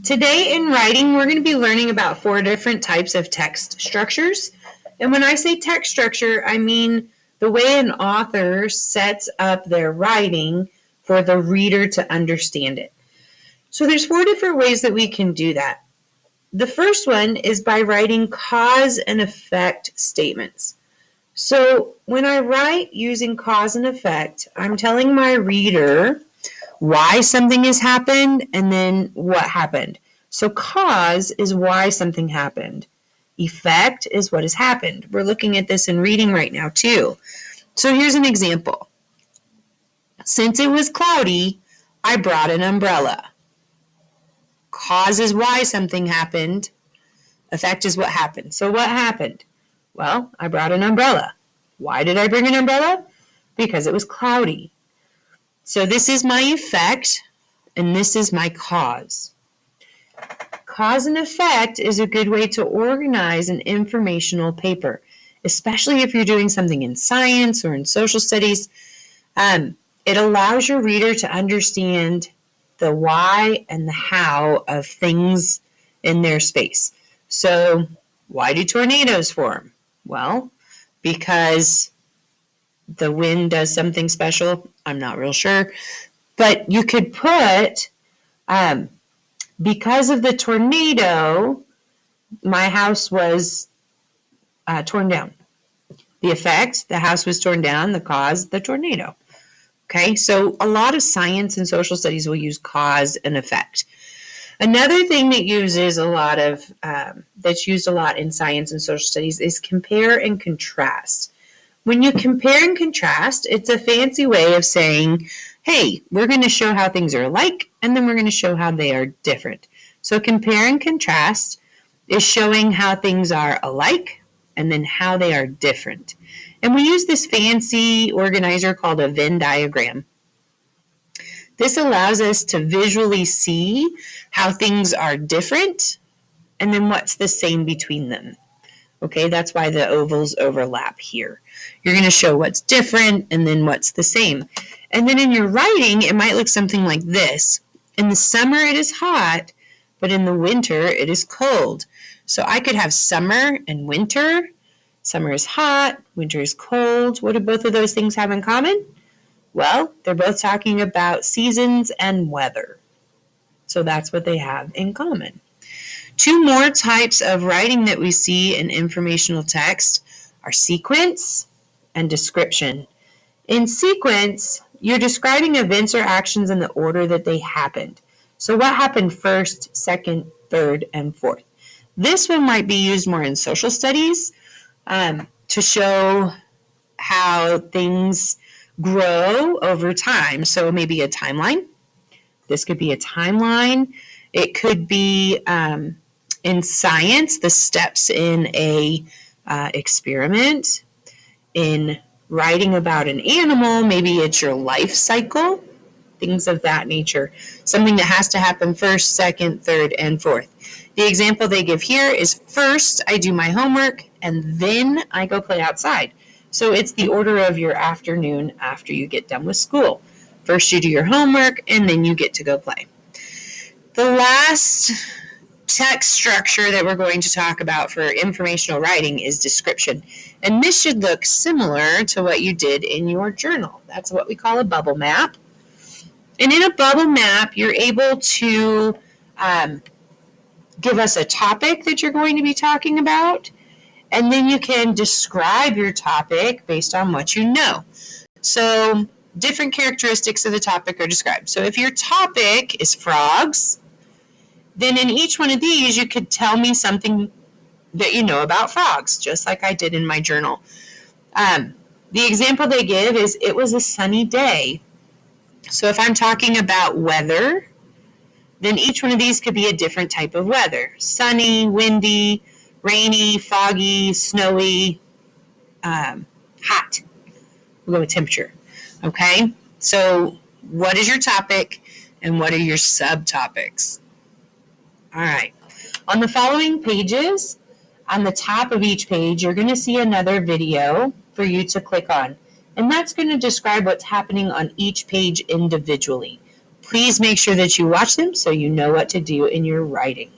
Today in writing, we're going to be learning about 4 different types of text structures. And when I say text structure, I mean the way an author sets up their writing for the reader to understand it. So there's 4 different ways that we can do that. The first one is by writing cause and effect statements. So when I write using cause and effect, I'm telling my reader why something has happened and then what happened. So cause is why something happened. Effect is what has happened. We're looking at this in reading right now too. So here's an example. Since it was cloudy, I brought an umbrella. Cause is why something happened. Effect is what happened. So what happened? Well, I brought an umbrella. Why did I bring an umbrella? Because it was cloudy. So this is my effect, and this is my cause. Cause and effect is a good way to organize an informational paper, especially if you're doing something in science or in social studies. It allows your reader to understand the why and the how of things in their space. So, why do tornadoes form? Well, because the wind does something special. I'm not real sure. But you could put, because of the tornado, my house was torn down. The effect, the house was torn down. The cause, the tornado. Okay, so a lot of science and social studies will use cause and effect. Another thing that uses a lot of, that's used a lot in science and social studies is compare and contrast. When you compare and contrast, it's a fancy way of saying, hey, we're going to show how things are alike, and then we're going to show how they are different. So compare and contrast is showing how things are alike, and then how they are different. And we use this fancy organizer called a Venn diagram. This allows us to visually see how things are different, and then what's the same between them. Okay, that's why the ovals overlap here. You're going to show what's different and then what's the same. And then in your writing, it might look something like this. In the summer, it is hot, but in the winter, it is cold. So I could have summer and winter. Summer is hot, winter is cold. What do both of those things have in common? Well, they're both talking about seasons and weather. So that's what they have in common. 2 more types of writing that we see in informational text are sequence and description. In sequence, you're describing events or actions in the order that they happened. So what happened first, second, third, and fourth? This one might be used more in social studies to show how things grow over time. So maybe a timeline. This could be a timeline. It could be in science, the steps in a experiment. In writing about an animal, maybe it's your life cycle, things of that nature. Something that has to happen first, second, third, and fourth. The example they give here is first I do my homework and then I go play outside. So it's the order of your afternoon after you get done with school. First you do your homework and then you get to go play. The last text structure that we're going to talk about for informational writing is description. And this should look similar to what you did in your journal. That's what we call a bubble map. And in a bubble map, you're able to give us a topic that you're going to be talking about, and then you can describe your topic based on what you know. So different characteristics of the topic are described. So if your topic is frogs, then in each one of these, you could tell me something that you know about frogs, just like I did in my journal. The example they give is, it was a sunny day. So if I'm talking about weather, then each one of these could be a different type of weather. Sunny, windy, rainy, foggy, snowy, hot. We'll go with temperature. Okay? So what is your topic and what are your subtopics? All right. On the following pages, on the top of each page, you're going to see another video for you to click on. And that's going to describe what's happening on each page individually. Please make sure that you watch them so you know what to do in your writing.